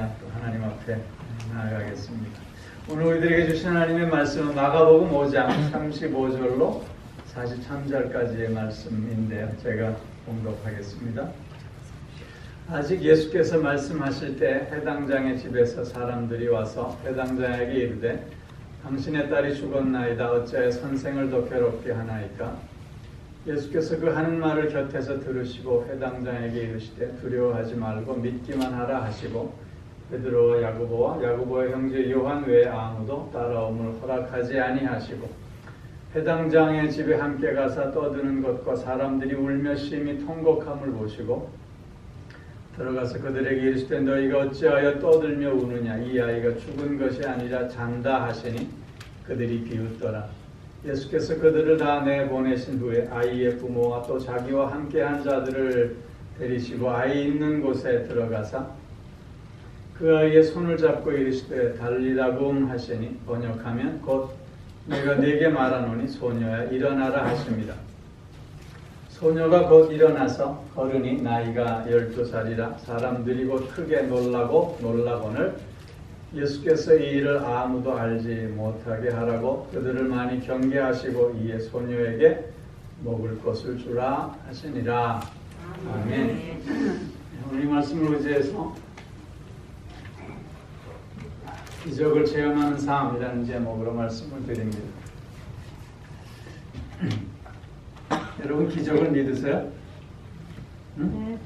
기도하며 또 하나님 앞에 나아가겠습니다. 오늘 우리들에게 주신 하나님의 말씀은 마가복음 5장 35절로 43절까지의 말씀인데요. 제가 봉독하겠습니다. 아직 예수께서 말씀하실 때 회당장의 집에서 사람들이 와서 회당장에게 이르되 당신의 딸이 죽었나이다. 어찌하여 선생을 더 괴롭게 하나이까? 예수께서 그 하는 말을 곁에서 들으시고 회당장에게 이르시되 두려워하지 말고 믿기만 하라 하시고 베드로와 야고보의 형제 요한 외에 아무도 따라옴을 허락하지 아니하시고 회당장의 집에 함께 가사 떠드는 것과 사람들이 울며 심히 통곡함을 보시고 들어가서 그들에게 이르시되 너희가 어찌하여 떠들며 우느냐? 이 아이가 죽은 것이 아니라 잔다 하시니 그들이 비웃더라. 예수께서 그들을 다 내보내신 후에 아이의 부모와 또 자기와 함께한 자들을 데리시고 아이 있는 곳에 들어가사 그 아이의 손을 잡고 이르시되 달리다굼 하시니 번역하면 곧 내가 네게 말하노니 소녀야 일어나라 하십니다. 소녀가 곧 일어나서 걸으니 나이가 12살이라 사람들이 곧 크게 놀라거늘 예수께서 이 일을 아무도 알지 못하게 하라고 그들을 많이 경계하시고 이에 소녀에게 먹을 것을 주라 하시니라. 아멘. 오늘 이 말씀을 의지해서 기적을 체험하는 삶이라는 제목으로 말씀을 드립니다. 여러분 기적을 믿으세요? 응?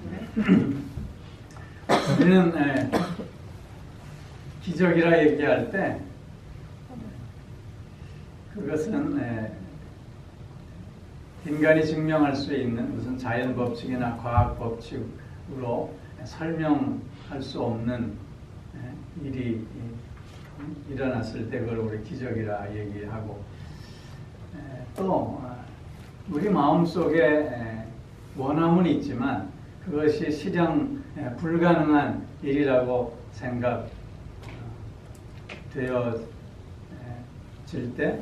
우리는 기적이라 얘기할 때 그것은 인간이 증명할 수 있는 무슨 자연 법칙이나 과학 법칙으로 설명할 수 없는 일이 일어났을 때 그걸 우리 기적이라 얘기하고 또 우리 마음속에 원함은 있지만 그것이 실현 불가능한 일이라고 생각되어질 때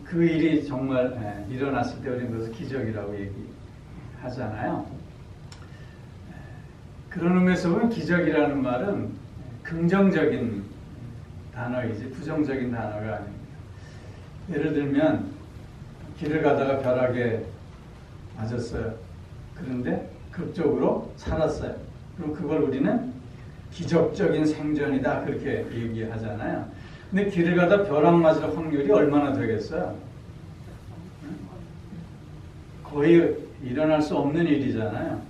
그 일이 정말 일어났을 때 우리는 그것을 기적이라고 얘기하잖아요. 그런 의미에서 보면 기적이라는 말은 긍정적인 단어이지 부정적인 단어가 아닙니다. 예를 들면 길을 가다가 벼락에 맞았어요. 그런데 극적으로 살았어요. 그럼 그걸 우리는 기적적인 생존이다 그렇게 얘기하잖아요. 근데 길을 가다 벼락 맞을 확률이 얼마나 되겠어요? 거의 일어날 수 없는 일이잖아요.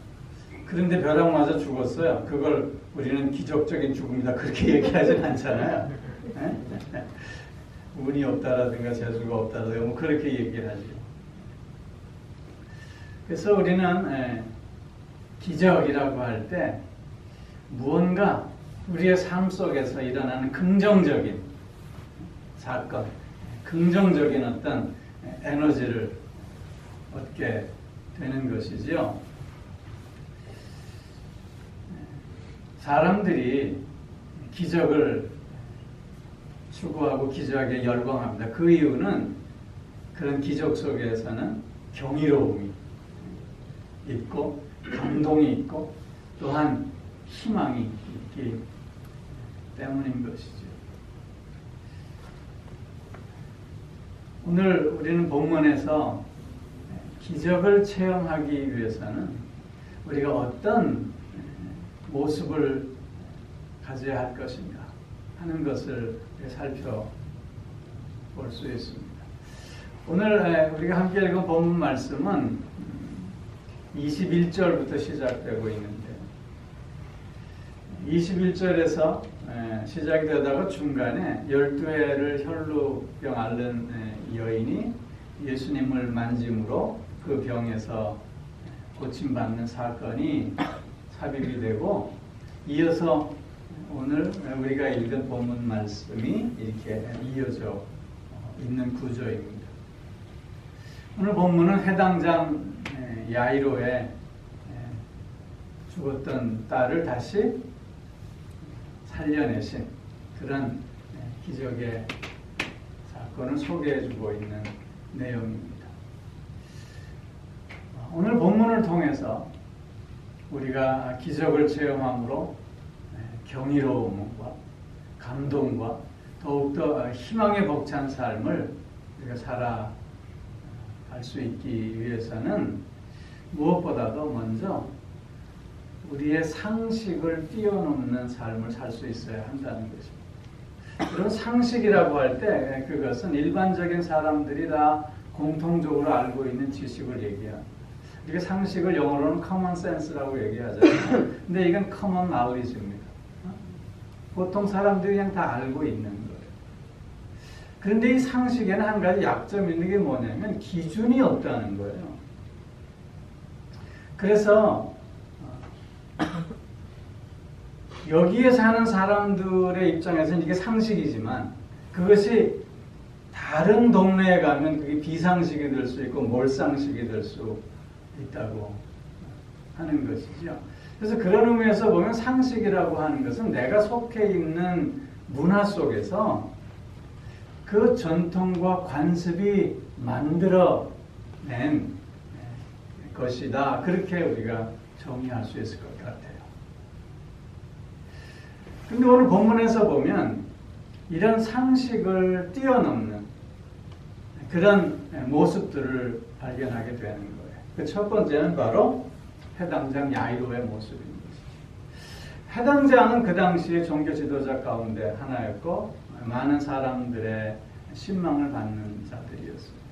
그런데 벼락 맞아 죽었어요. 그걸 우리는 기적적인 죽음이다 그렇게 얘기하진 않잖아요. 운이 없다라든가 재주가 없다라든가 뭐 그렇게 얘기하죠. 그래서 우리는 기적이라고 할 때 무언가 우리의 삶 속에서 일어나는 긍정적인 사건, 긍정적인 어떤 에너지를 얻게 되는 것이지요. 사람들이 기적을 추구하고 기적에 열광합니다. 그 이유는 그런 기적 속에서는 경이로움이 있고 감동이 있고 또한 희망이 있기 때문인 것이죠. 오늘 우리는 본문에서 기적을 체험하기 위해서는 우리가 어떤 모습을 가져야 할 것인가 하는 것을 살펴볼 수 있습니다. 오늘 우리가 함께 읽은 본문 말씀은 21절부터 시작되고 있는데 21절에서 시작이 되다가 중간에 12회를 혈루병 앓는 여인이 예수님을 만짐으로 그 병에서 고침받는 사건이 삽입이 되고 이어서 오늘 우리가 읽은 본문 말씀이 이렇게 이어져 있는 구조입니다. 오늘 본문은 회당장 야이로의 죽었던 딸을 다시 살려내신 그런 기적의 사건을 소개해주고 있는 내용입니다. 오늘 본문을 통해서 우리가 기적을 체험함으로 경이로움과 감동과 더욱더 희망에 벅찬 삶을 우리가 살아갈 수 있기 위해서는 무엇보다도 먼저 우리의 상식을 뛰어넘는 삶을 살 수 있어야 한다는 것입니다. 그런 상식이라고 할 때 그것은 일반적인 사람들이 다 공통적으로 알고 있는 지식을 얘기합니다. 이게 상식을 영어로는 common sense라고 얘기하잖아요. 근데 이건 common knowledge입니다. 보통 사람들이 그냥 다 알고 있는 거예요. 그런데 이 상식에는 한 가지 약점이 있는 게 뭐냐면 기준이 없다는 거예요. 그래서 여기에 사는 사람들의 입장에서는 이게 상식이지만 그것이 다른 동네에 가면 그게 비상식이 될 수 있고 몰상식이 될 수 있다고 하는 것이죠. 그래서 그런 의미에서 보면 상식이라고 하는 것은 내가 속해 있는 문화 속에서 그 전통과 관습이 만들어낸 것이다. 그렇게 우리가 정의할 수 있을 것 같아요. 근데 오늘 본문에서 보면 이런 상식을 뛰어넘는 그런 모습들을 발견하게 되는 거예요. 그 첫 번째는 바로 해당장 야이로의 모습인 것이죠. 해당장은 그 당시에 종교 지도자 가운데 하나였고 많은 사람들의 신망을 받는 자들이었습니다.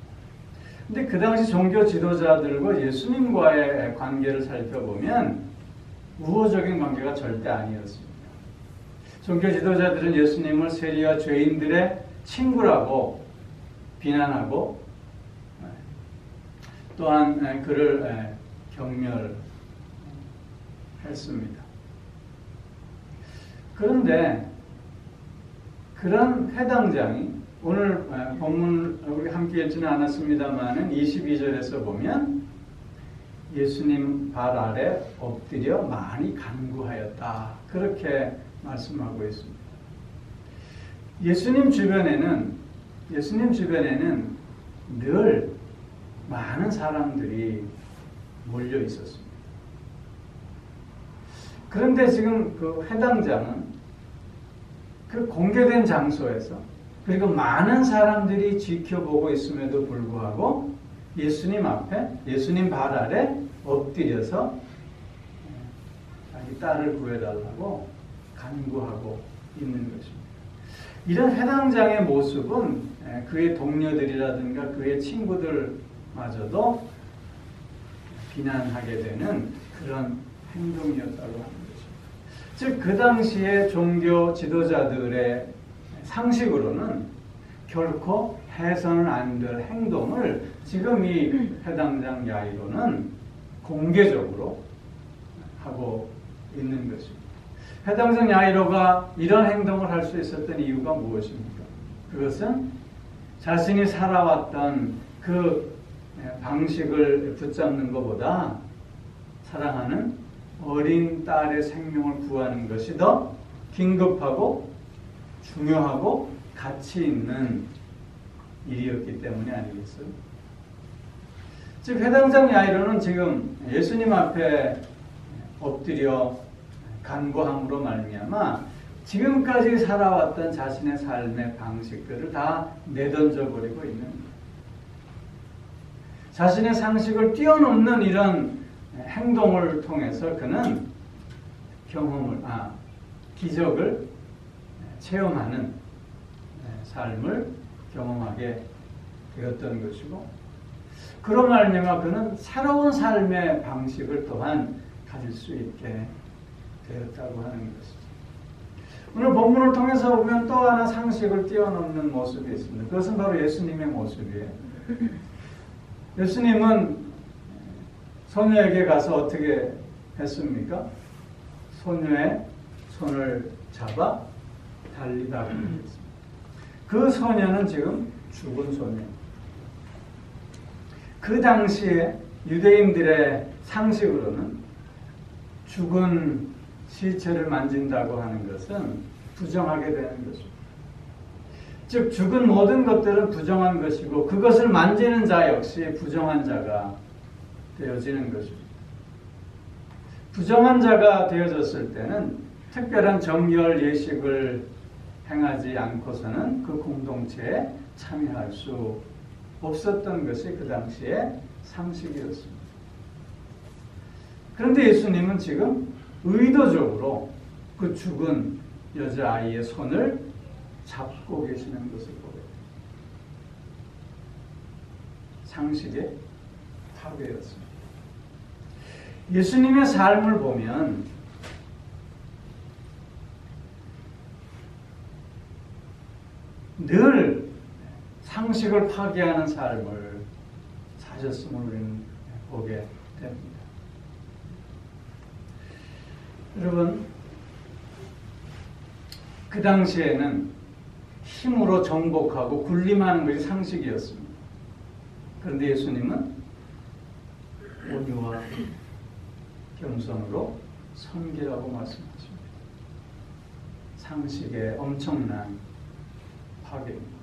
근데 그 당시 종교 지도자들과 예수님과의 관계를 살펴보면 우호적인 관계가 절대 아니었습니다. 종교 지도자들은 예수님을 세리와 죄인들의 친구라고 비난하고 또한 그를 경멸했습니다. 그런데 그런 해당장이 오늘 본문 우리 함께 읽지는 않았습니다만은 22절에서 보면 예수님 발 아래 엎드려 많이 간구하였다. 그렇게 말씀하고 있습니다. 예수님 주변에는 늘 많은 사람들이 몰려 있었습니다. 그런데 지금 그 해당장은 그 공개된 장소에서 그리고 많은 사람들이 지켜보고 있음에도 불구하고 예수님 앞에 예수님 발 아래 엎드려서 자기 딸을 구해달라고 간구하고 있는 것입니다. 이런 해당장의 모습은 그의 동료들이라든가 그의 친구들마저도 비난하게 되는 그런 행동이었다고 하는 것입니다. 즉 그 당시에 종교 지도자들의 상식으로는 결코 해서는 안 될 행동을 지금 이 해당장 야이로는 공개적으로 하고 있는 것입니다. 해당장 야이로가 이런 행동을 할 수 있었던 이유가 무엇입니까? 그것은 자신이 살아왔던 그 방식을 붙잡는 것보다 사랑하는 어린 딸의 생명을 구하는 것이 더 긴급하고 중요하고 가치 있는 일이었기 때문이 아니겠어요? 즉 해당장 야이로는 지금 예수님 앞에 엎드려 간구함으로 말미암아 지금까지 살아왔던 자신의 삶의 방식들을 다 내던져 버리고 있는 거예요. 자신의 상식을 뛰어넘는 이런 행동을 통해서 그는 기적을 체험하는 삶을 경험하게 되었던 것이고 그로 말미암아 그는 새로운 삶의 방식을 또한 가질 수 있게 되었다고 하는 것이죠. 오늘 본문을 통해서 보면 또 하나 상식을 뛰어넘는 모습이 있습니다. 그것은 바로 예수님의 모습이에요. 예수님은 소녀에게 가서 어떻게 했습니까? 소녀의 손을 잡아 달리다 그랬습니다. 그 소녀는 지금 죽은 소녀입니다. 그 당시에 유대인들의 상식으로는 죽은 시체를 만진다고 하는 것은 부정하게 되는 것입니다. 즉 죽은 모든 것들은 부정한 것이고 그것을 만지는 자 역시 부정한 자가 되어지는 것입니다. 부정한 자가 되어졌을 때는 특별한 정열 예식을 행하지 않고서는 그 공동체에 참여할 수 없었던 것이 그 당시의 상식이었습니다. 그런데 예수님은 지금 의도적으로 그 죽은 여자아이의 손을 잡고 계시는 것을 보게 됩니다. 상식의 파괴였습니다. 예수님의 삶을 보면 늘 상식을 파괴하는 삶을 사셨음을 우리는 보게 됩니다. 여러분, 그 당시에는 힘으로 정복하고 군림하는 것이 상식이었습니다. 그런데 예수님은 온유와 겸손으로 섬기라고 말씀하십니다. 상식의 엄청난 파괴입니다.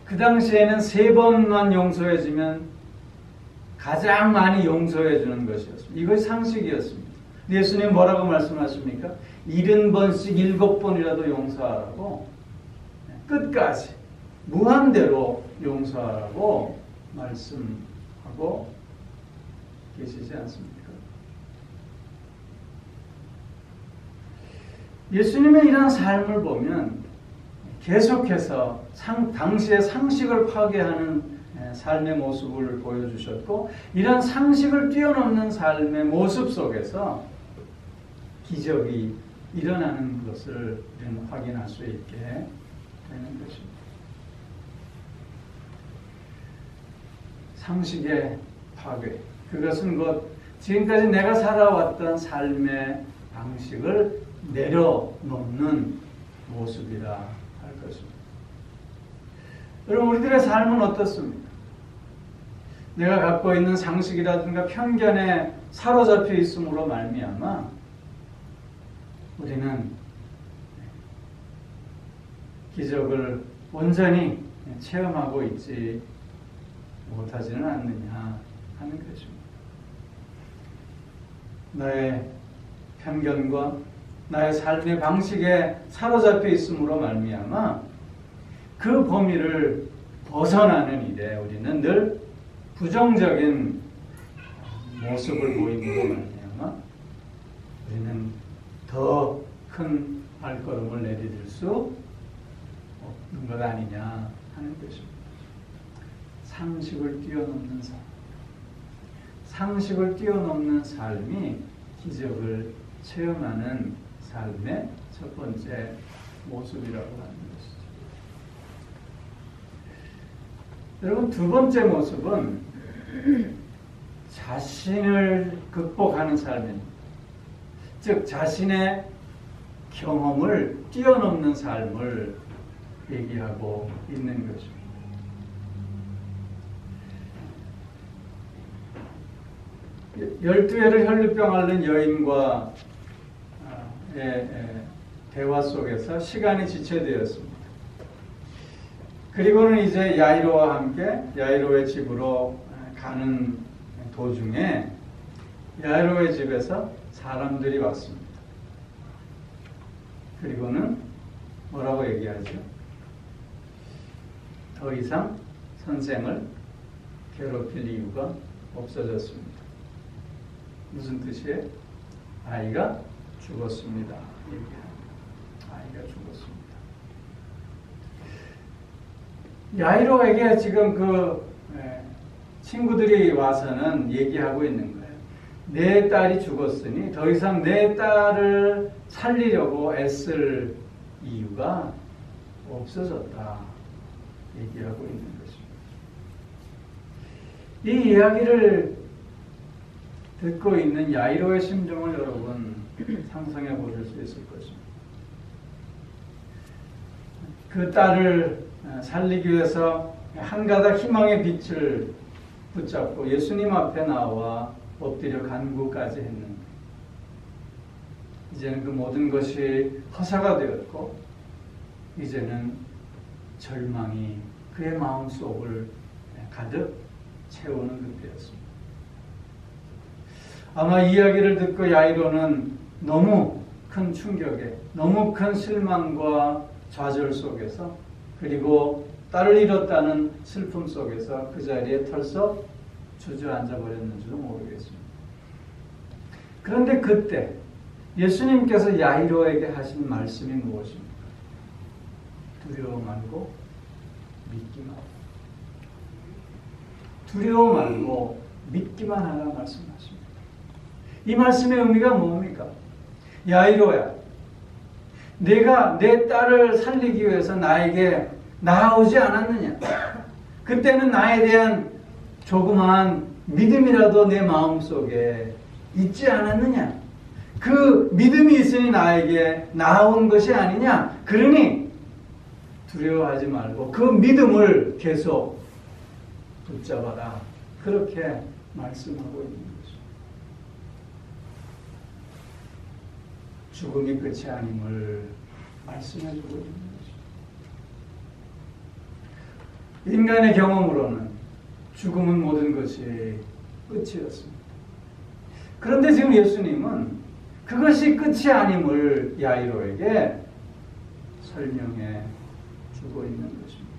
그 당시에는 3번만 용서해주면 가장 많이 용서해주는 것이었습니다. 이것이 상식이었습니다. 예수님 뭐라고 말씀하십니까? 70번씩 7번이라도 용서하라고, 끝까지 무한대로 용서하라고 말씀하고 계시지 않습니까? 예수님의 이런 삶을 보면 계속해서 당시의 상식을 파괴하는 삶의 모습을 보여주셨고, 이런 상식을 뛰어넘는 삶의 모습 속에서 기적이 일어나는 것을 우리는 확인할 수 있게 되는 것입니다. 상식의 파괴, 그것은 곧 지금까지 내가 살아왔던 삶의 방식을 내려놓는 모습이라 할 것입니다. 여러분, 우리들의 삶은 어떻습니까? 내가 갖고 있는 상식이라든가 편견에 사로잡혀 있음으로 말미암아 우리는 기적을 온전히 체험하고 있지 못하지는 않느냐 하는 것입니다. 나의 편견과 나의 삶의 방식에 사로잡혀 있음으로 말미암아 그 범위를 벗어나는 일에 우리는 늘 부정적인 모습을 보임으로 말미암아 우리는 더 큰 발걸음을 내디딜 수 없는 것 아니냐 하는 것입니다. 상식을 뛰어넘는 삶, 상식을 뛰어넘는 삶이 기적을 체험하는 삶의 첫 번째 모습이라고 하는 것이죠. 여러분, 두 번째 모습은 자신을 극복하는 삶입니다. 즉 자신의 경험을 뛰어넘는 삶을 얘기하고 있는 것입니다. 열두 해를 혈류병 앓는 여인과의 대화 속에서 시간이 지체되었습니다. 그리고는 이제 야이로와 함께 야이로의 집으로 가는 도중에 야이로의 집에서 사람들이 왔습니다. 그리고는 뭐라고 얘기하죠? 더 이상 선생을 괴롭힐 이유가 없어졌습니다. 무슨 뜻이에요? 아이가 죽었습니다. 아이가 죽었습니다. 야이로에게 지금 그 친구들이 와서는 얘기하고 있는 거예요. 내 딸이 죽었으니 더 이상 내 딸을 살리려고 애쓸 이유가 없어졌다. 얘기하고 있는 것입니다. 이 이야기를 듣고 있는 야이로의 심정을 여러분 상상해 보실 수 있을 것입니다. 그 딸을 살리기 위해서 한 가닥 희망의 빛을 붙잡고 예수님 앞에 나와 엎드려 간구까지 했는데 이제는 그 모든 것이 허사가 되었고 이제는 절망이 그의 마음속을 가득 채우는 그때였습니다. 아마 이 이야기를 듣고 야이로는 너무 큰 충격에, 너무 큰 실망과 좌절 속에서, 그리고 딸을 잃었다는 슬픔 속에서 그 자리에 털썩 주저앉아 버렸는지도 모르겠습니다. 그런데 그때 예수님께서 야이로에게 하신 말씀이 무엇입니까? 두려워 말고 믿기만 하라. 두려워 말고 믿기만 하라 말씀하십니다. 이 말씀의 의미가 뭡니까? 야이로야, 내가 내 딸을 살리기 위해서 나에게 나아오지 않았느냐? 그때는 나에 대한 조그마한 믿음이라도 내 마음속에 있지 않았느냐? 그 믿음이 있으니 나에게 나아온 것이 아니냐? 그러니 두려워하지 말고 그 믿음을 계속 붙잡아라. 그렇게 말씀하고 있는 것입니다. 죽음이 끝이 아님을 말씀해주고 있는 것입니다. 인간의 경험으로는 죽음은 모든 것이 끝이었습니다. 그런데 지금 예수님은 그것이 끝이 아님을 야이로에게 설명해 주고 있는 것입니다.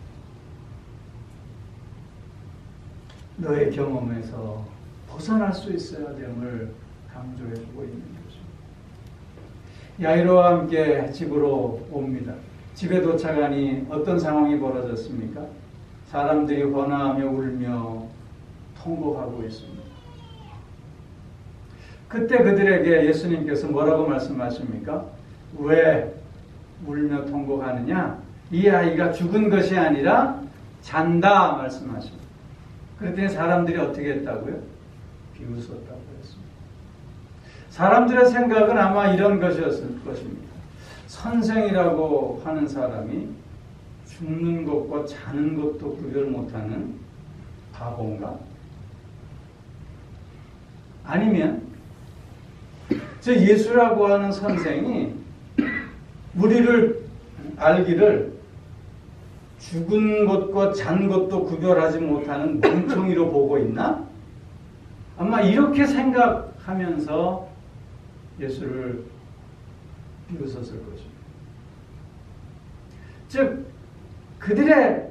너의 경험에서 벗어날 수 있어야 됨을 강조해 주고 있는 것입니다. 야이로와 함께 집으로 옵니다. 집에 도착하니 어떤 상황이 벌어졌습니까? 사람들이 번화하며 울며 통곡하고 있습니다. 그때 그들에게 예수님께서 뭐라고 말씀하십니까? 왜 울며 통곡하느냐? 이 아이가 죽은 것이 아니라 잔다 말씀하십니다. 그랬더니 사람들이 어떻게 했다고요? 비웃었다고 했습니다. 사람들의 생각은 아마 이런 것이었을 것입니다. 선생이라고 하는 사람이 죽는 것과 자는 것도 구별 못하는 바본가? 아니면 저 예수라고 하는 선생이 우리를 알기를 죽은 것과 잔 것도 구별하지 못하는 멍청이로 보고 있나? 아마 이렇게 생각하면서 예수를 비웃었을 것입니다. 즉 그들의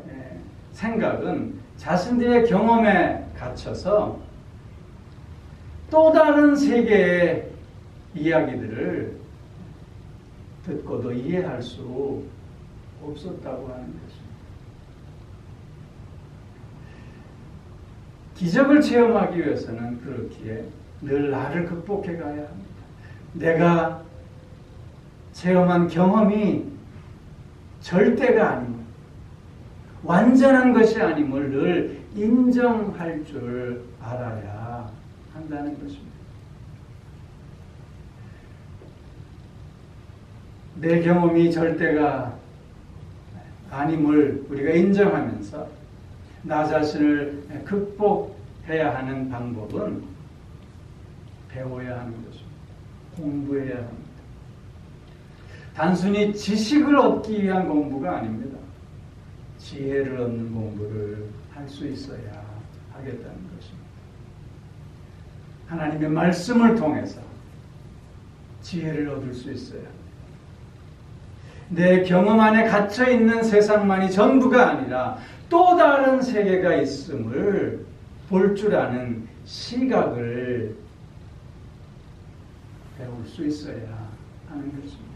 생각은 자신들의 경험에 갇혀서 또 다른 세계의 이야기들을 듣고도 이해할 수 없었다고 하는 것입니다. 기적을 체험하기 위해서는 그렇기에 늘 나를 극복해 가야 합니다. 내가 체험한 경험이 절대가 아님을, 완전한 것이 아님을 늘 인정할 줄 알아야 한다는 것입니다. 내 경험이 절대가 아님을 우리가 인정하면서 나 자신을 극복해야 하는 방법은 배워야 하는 것입니다. 공부해야 합니다. 단순히 지식을 얻기 위한 공부가 아닙니다. 지혜를 얻는 공부를 할 수 있어야 하겠다는 것입니다. 하나님의 말씀을 통해서 지혜를 얻을 수 있어야 합니다. 내 경험 안에 갇혀있는 세상만이 전부가 아니라 또 다른 세계가 있음을 볼 줄 아는 시각을 배울 수 있어야 하는 것입니다.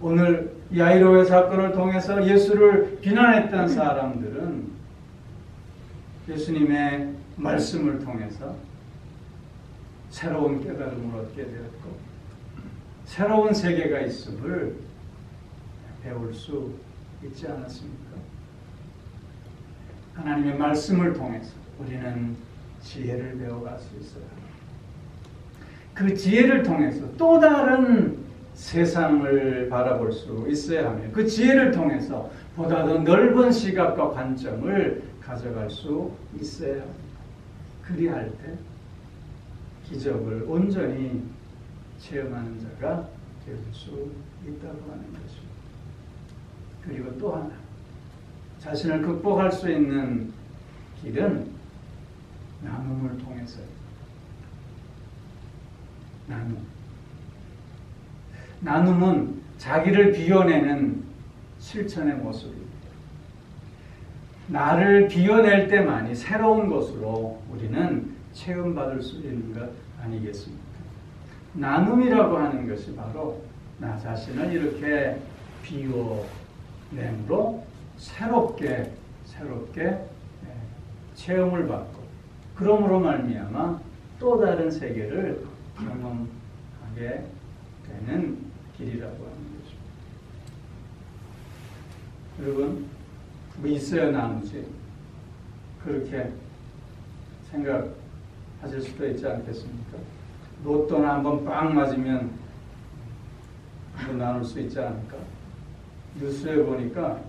오늘 야이로의 사건을 통해서 예수를 비난했던 사람들은 예수님의 말씀을 통해서 새로운 깨달음을 얻게 되었고 새로운 세계가 있음을 배울 수 있지 않았습니까? 하나님의 말씀을 통해서 우리는 지혜를 배워갈 수 있어요. 그 지혜를 통해서 또 다른 세상을 바라볼 수 있어야 하며 그 지혜를 통해서 보다 더 넓은 시각과 관점을 가져갈 수 있어야 합니다. 그리할 때 기적을 온전히 체험하는 자가 될 수 있다고 하는 것입니다. 그리고 또 하나, 자신을 극복할 수 있는 길은 나눔을 통해서 나눔. 나눔은 자기를 비워내는 실천의 모습입니다. 나를 비워낼 때만이 새로운 것으로 우리는 체험받을 수 있는 것 아니겠습니까? 나눔이라고 하는 것이 바로 나 자신을 이렇게 비워냄으로 새롭게 체험을 받고 그러므로 말미암아 또 다른 세계를 경험하게 되는 길이라고 하는 것입니다. 여러분, 뭐 있어야 나누지 그렇게 생각하실 수도 있지 않겠습니까? 로또나 한번 빵 맞으면 한번 나눌 수 있지 않을까? 뉴스에 보니까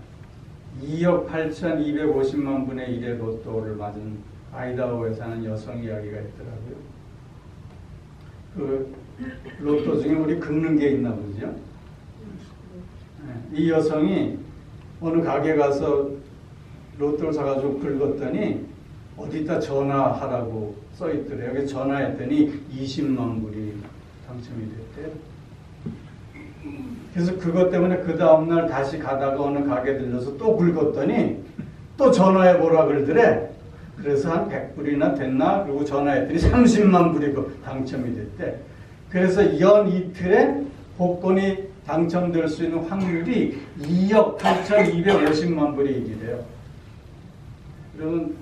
2억 8,250만 분의 1의 로또를 맞은 아이다호에 사는 여성 이야기가 있더라고요. 그 로또 중에 우리 긁는 게 있나 보죠. 이 여성이 어느 가게 가서 로또를 사가지고 긁었더니 어디다 전화하라고 써있더래요. 여기 전화했더니 20만 불이 당첨이 됐대요. 그래서 그것 때문에 그 다음날 다시 가다가 어느 가게 들려서 또 긁었더니 또 전화해보라 그러더래. 그래서 한 100불이나 됐나? 그리고 전화했더니 30만 불이 당첨이 됐대. 그래서 연 이틀에 복권이 당첨될 수 있는 확률이 2억 8,250만 불이 일이래요. 여러분,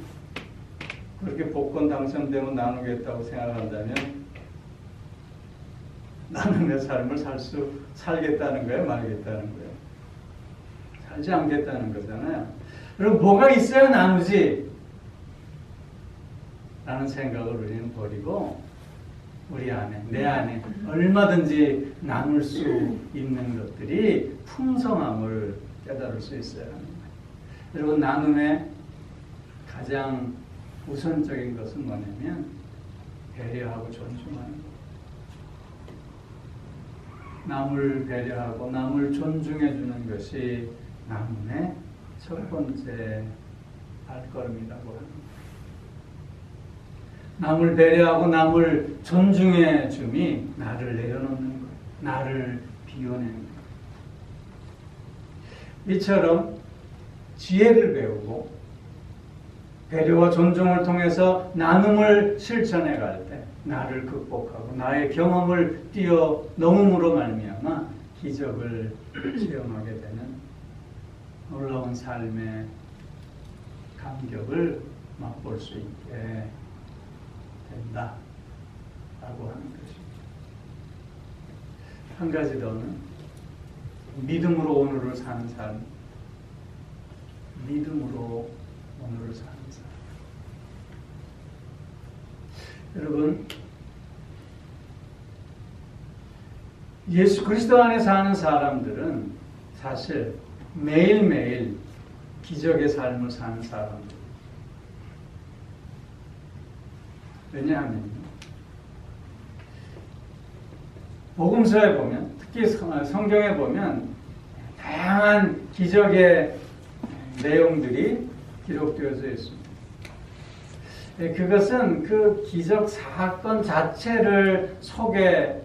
그렇게 복권 당첨되면 나누겠다고 생각한다면 나눔의 삶을 살겠다는 거예요? 말겠다는 거예요? 살지 않겠다는 거잖아요. 여러분, 뭐가 있어야 나누지? 라는 생각을 우리는 버리고 우리 안에, 내 안에 얼마든지 나눌 수 있는 것들이 풍성함을 깨달을 수 있어야 합니다. 여러분, 나눔의 가장 우선적인 것은 뭐냐면 배려하고 존중하는 것. 남을 배려하고 남을 존중해 주는 것이 나눔의 첫 번째 발걸음이라고 합니다. 남을 배려하고 남을 존중해 줌이 나를 내려놓는 것, 나를 비워내는 것. 이처럼 지혜를 배우고 배려와 존중을 통해서 나눔을 실천해 갈 때 나를 극복하고 나의 경험을 뛰어넘음으로 말미암아 기적을 체험하게 되는 놀라운 삶의 감격을 맛볼 수 있게 된다라고 하는 것입니다. 한 가지 더는 믿음으로 오늘을 사는 삶, 믿음으로 오늘을 사는 삶. 여러분, 예수 그리스도 안에 사는 사람들은 사실 매일매일 기적의 삶을 사는 사람들. 왜냐하면 복음서에 보면, 특히 성경에 보면 다양한 기적의 내용들이 기록되어져 있습니다. 그것은 그 기적 사건 자체를 소개하는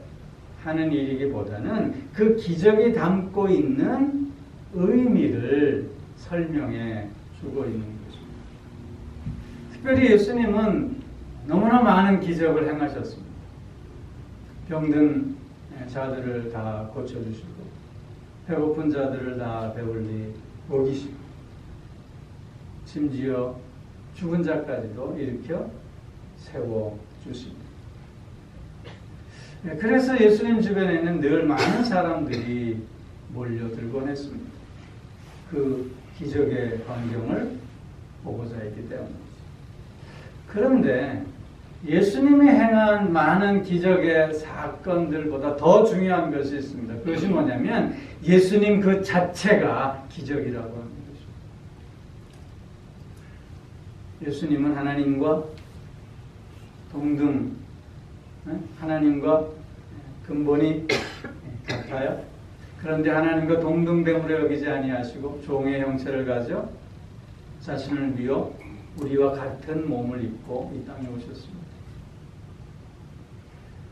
일이기보다는 그 기적이 담고 있는 의미를 설명해 주고 있는 것입니다. 특별히 예수님은 너무나 많은 기적을 행하셨습니다. 병든 자들을 다 고쳐주시고 배고픈 자들을 다 배불리 먹이시고 심지어 죽은 자까지도 일으켜 세워주십니다. 그래서 예수님 주변에는 늘 많은 사람들이 몰려들곤 했습니다. 그 기적의 광경을 보고자 했기 때문입니다. 그런데 예수님이 행한 많은 기적의 사건들보다 더 중요한 것이 있습니다. 그것이 뭐냐면 예수님 그 자체가 기적이라고 하는 것입니다. 예수님은 하나님과 동등, 하나님과 근본이 같아요. 그런데 하나님과 동등됨으로 여기지 아니하시고 종의 형체를 가져 자신을 비워 우리와 같은 몸을 입고 이 땅에 오셨습니다.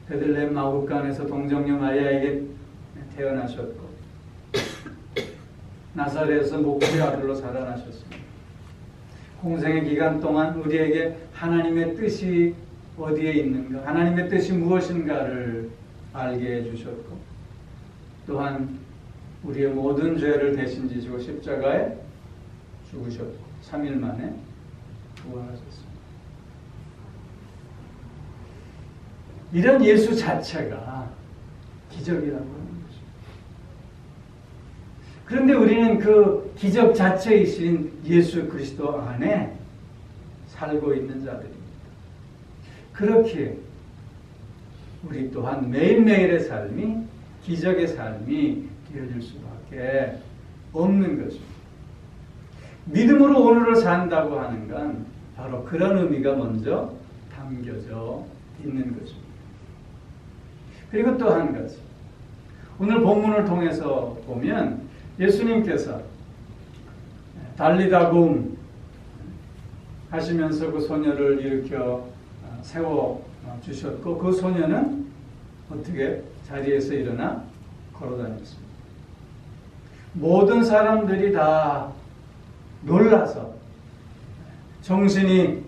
베들레헴 마구간에서 동정녀 마리아에게 태어나셨고 나사렛에서 목수의 아들로 살아나셨습니다. 공생의 기간 동안 우리에게 하나님의 뜻이 어디에 있는가, 하나님의 뜻이 무엇인가를 알게 해주셨고, 또한 우리의 모든 죄를 대신 지시고 십자가에 죽으셨고 3일 만에 부활하셨습니다. 이런 예수 자체가 기적이라고 하는 것입니다. 그런데 우리는 그 기적 자체이신 예수 그리스도 안에 살고 있는 자들입니다. 그렇기에 우리 또한 매일매일의 삶이 기적의 삶이 되어질 수밖에 없는 것입니다. 믿음으로 오늘을 산다고 하는 건 바로 그런 의미가 먼저 담겨져 있는 것입니다. 그리고 또 한 가지, 오늘 본문을 통해서 보면 예수님께서 달리다굼 하시면서 그 소녀를 일으켜 세워 주셨고, 그 소녀는 어떻게 자리에서 일어나 걸어다녔습니다. 모든 사람들이 다 놀라서 정신이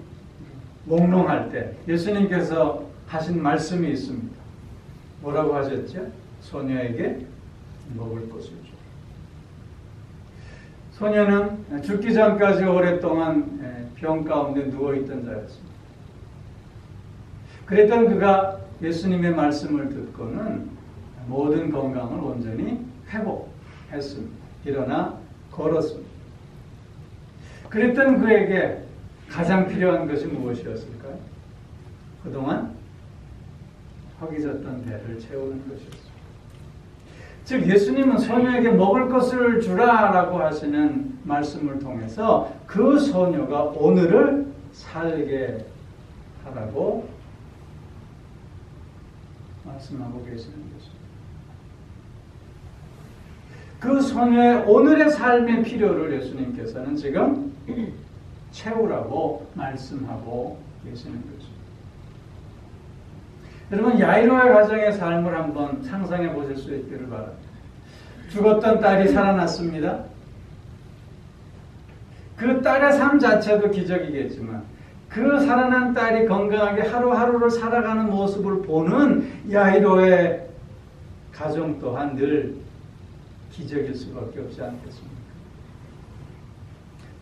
몽롱할 때 예수님께서 하신 말씀이 있습니다. 뭐라고 하셨죠? 소녀에게 먹을 것을 줘. 소녀는 죽기 전까지 오랫동안 병 가운데 누워있던 자였습니다. 그랬던 그가 예수님의 말씀을 듣고는 모든 건강을 온전히 회복했습니다. 일어나 걸었습니다. 그랬던 그에게 가장 필요한 것이 무엇이었을까요? 그동안 허기졌던 배를 채우는 것이었습니다. 즉 예수님은 소녀에게 먹을 것을 주라라고 하시는 말씀을 통해서 그 소녀가 오늘을 살게 하라고 말씀하고 계시는 것입니다. 그 소녀의 오늘의 삶의 필요를 예수님께서는 지금 채우라고 말씀하고 계시는 것입니다. 여러분, 야이로의 가정의 삶을 한번 상상해 보실 수 있기를 바랍니다. 죽었던 딸이 살아났습니다. 그 딸의 삶 자체도 기적이겠지만 그 살아난 딸이 건강하게 하루하루를 살아가는 모습을 보는 야이로의 가정 또한 늘 기적일 수밖에 없지 않겠습니까?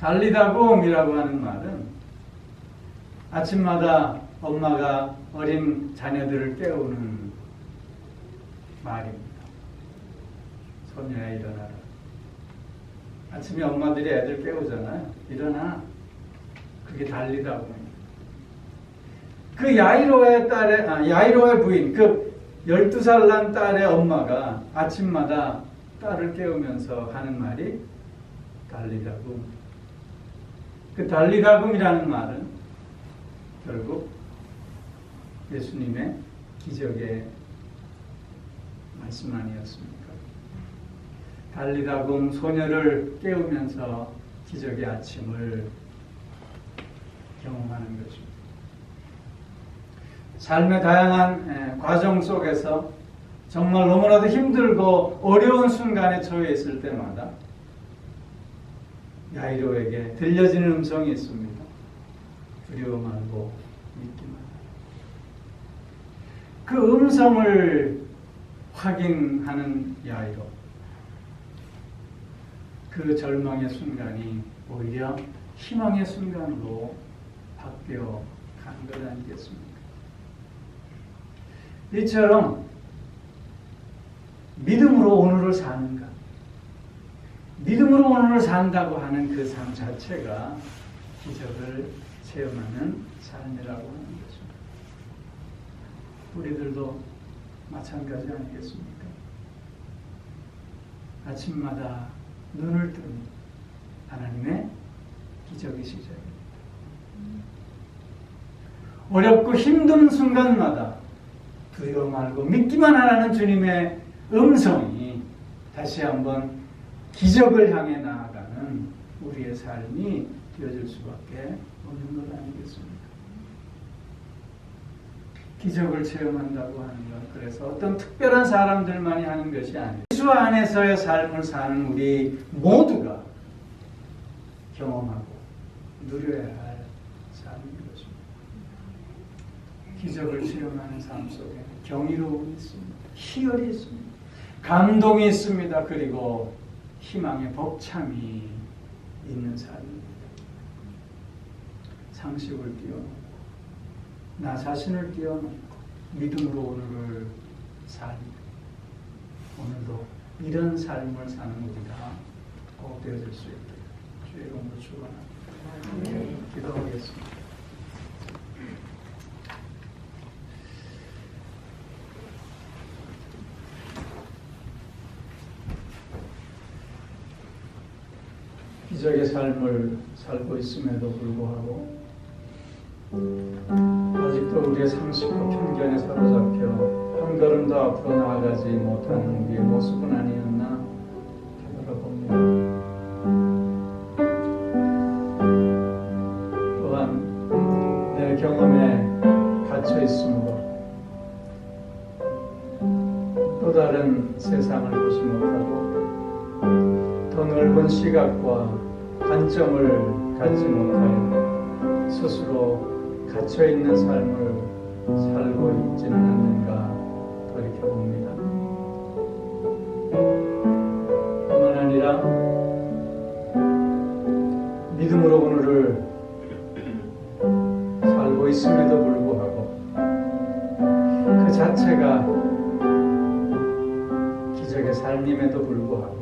달리다굼이라고 하는 말은 아침마다 엄마가 어린 자녀들을 깨우는 말입니다. 소녀야 일어나라. 아침에 엄마들이 애들 깨우잖아요. 일어나. 그게 달리다굼입니다. 그 야이로의 부인, 그 12살 난 딸의 엄마가 아침마다 딸을 깨우면서 하는 말이 달리다굼. 그 달리다굼이라는 말은 결국 예수님의 기적의 말씀 아니었습니까? 달리다굼 소녀를 깨우면서 기적의 아침을 경험하는 것입니다. 삶의 다양한 과정 속에서 정말 너무나도 힘들고 어려운 순간에 처해 있을 때마다 야이로에게 들려지는 음성이 있습니다. 두려워 말고 믿기만 하라. 그 음성을 확인하는 야이로, 그 절망의 순간이 오히려 희망의 순간으로 바뀌어 간 것 아니겠습니까? 이처럼 믿음으로 오늘을 사는가, 믿음으로 오늘을 산다고 하는 그 삶 자체가 기적을 체험하는 삶이라고 하는 것입니다. 우리들도 마찬가지 아니겠습니까? 아침마다 눈을 뜨는 하나님의 기적의 시작입니다. 어렵고 힘든 순간마다 두려워 말고 믿기만 하라는 주님의 음성이 다시 한번 기적을 향해 나아가는 우리의 삶이 되어질 수밖에 없는 것 아니겠습니까? 기적을 체험한다고 하는 것, 그래서 어떤 특별한 사람들만이 하는 것이 아니에요. 예수 안에서의 삶을 사는 우리 모두가 경험하고 누려야 할 삶인 것입니다. 기적을 체험하는 삶 속에 경이로움이 있습니다. 희열이 있습니다. 감동이 있습니다. 그리고 희망의 벅참이 있는 삶입니다. 상식을 띄워놓고 나 자신을 띄워놓고 믿음으로 오늘을 살고 오늘도 이런 삶을 사는 우리가 꼭 되어질 수 있게 주의 이름으로 축원합니다. 기도하겠습니다. 기적의 삶을 살고 있음에도 불구하고 아직도 우리의 상식과 편견에 사로잡혀 한 걸음 더 앞으로 나아가지 못하는 우리의 모습은 아니었나 되돌아봅니다. 또한 내 경험에 갇혀 있으므로 또 다른 세상을 보지 못하고 더 넓은 시각과 관점을 갖지 못하여 스스로 갇혀있는 삶을 살고 있지는 않는가 돌이켜봅니다. 뿐만 아니라 믿음으로 오늘을 살고 있음에도 불구하고 그 자체가 기적의 삶임에도 불구하고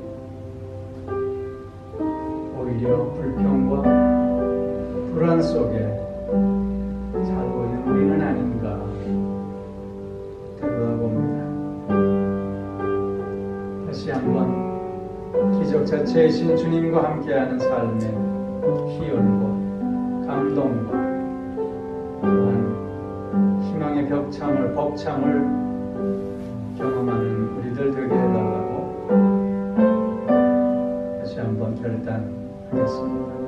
오히려 불평과 불안 속에 살고 있는 우리는 아닌가 되돌아봅니다. 다시 한번 기적 자체이신 주님과 함께하는 삶의 희열과 감동과 또한 희망의 벅참을 경험하는 우리들 되게 해달라고 다시 한번 결단하겠습니다.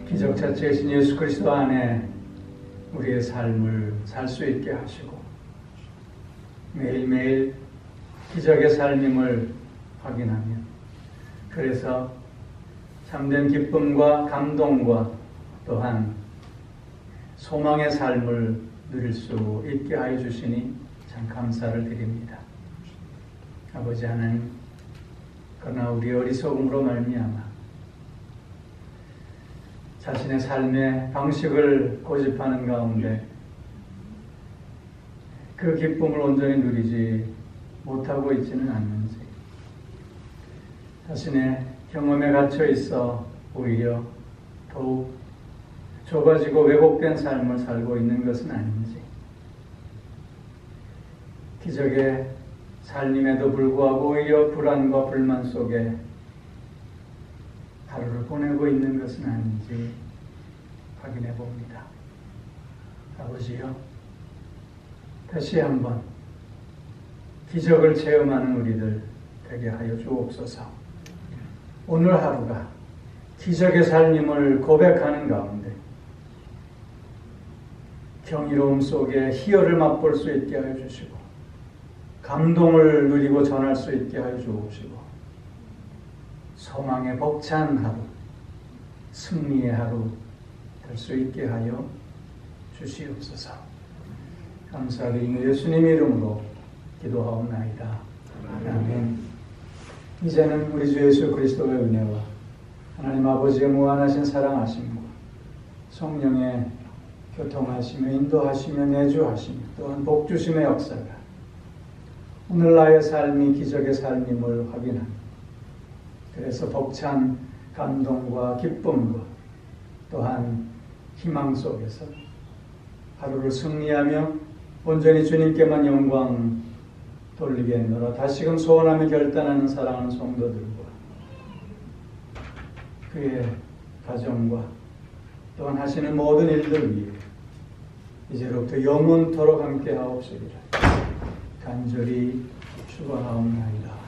기적 자체이신 예수 그리스도 안에 우리의 삶을 살 수 있게 하시고 매일매일 기적의 삶임을 확인하며 그래서 참된 기쁨과 감동과 또한 소망의 삶을 누릴 수 있게 하여 주시니 참 감사를 드립니다. 아버지 하나님, 그러나 우리 어리석음으로 말미암아 자신의 삶의 방식을 고집하는 가운데 그 기쁨을 온전히 누리지 못하고 있지는 않는지, 자신의 경험에 갇혀 있어 오히려 더욱 좁아지고 왜곡된 삶을 살고 있는 것은 아닌지, 기적의 삶임에도 불구하고 오히려 불안과 불만 속에 하루를 보내고 있는 것은 아닌지 확인해 봅니다. 아버지요, 다시 한번 기적을 체험하는 우리들 되게 하여 주옵소서. 오늘 하루가 기적의 삶임을 고백하는 가운데 경이로움 속에 희열을 맛볼 수 있게 하여 주시고 감동을 누리고 전할 수 있게 하여 주옵시고 소망의 벅찬 하루, 승리의 하루 될 수 있게 하여 주시옵소서. 감사드리며 예수님의 이름으로 기도하옵나이다. 아멘. 이제는 우리 주 예수 그리스도의 은혜와 하나님 아버지의 무한하신 사랑하심과 성령의 교통하시며 인도하시며 내주하시며 또한 복주심의 역사가 오늘 나의 삶이 기적의 삶임을 확인하며 그래서 벅찬 감동과 기쁨과 또한 희망 속에서 하루를 승리하며 온전히 주님께만 영광 돌리겠노라. 다시금 소원하며 결단하는 사랑하는 성도들과 그의 가정과 또한 하시는 모든 일들 위해 이제로부터 영원토록 함께 하옵시리라. 간절히 축원하옵나이다.